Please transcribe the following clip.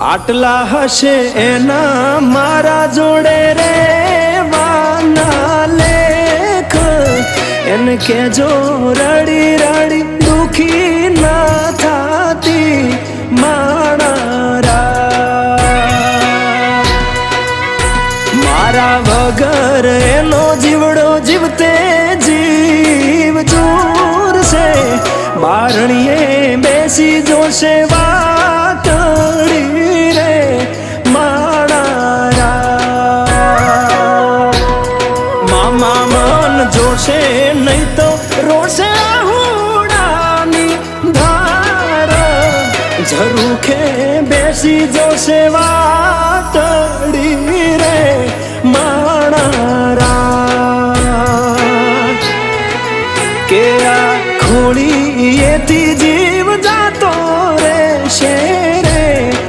આટલા હશે એના મારા જોડે રે વાના લેખ એને કેજો રડી રડી દુખી ના થાતી માણા મારા વગર એનો જીવડો જીવતે જીવ જોરશે બારણીએ બેસી જોશે વાતડી રે માણા મામા મન જોશે નહીં તો રોશે હુડાની ધાર ઝરૂખે બેસી જોશે વાતડી રે માણા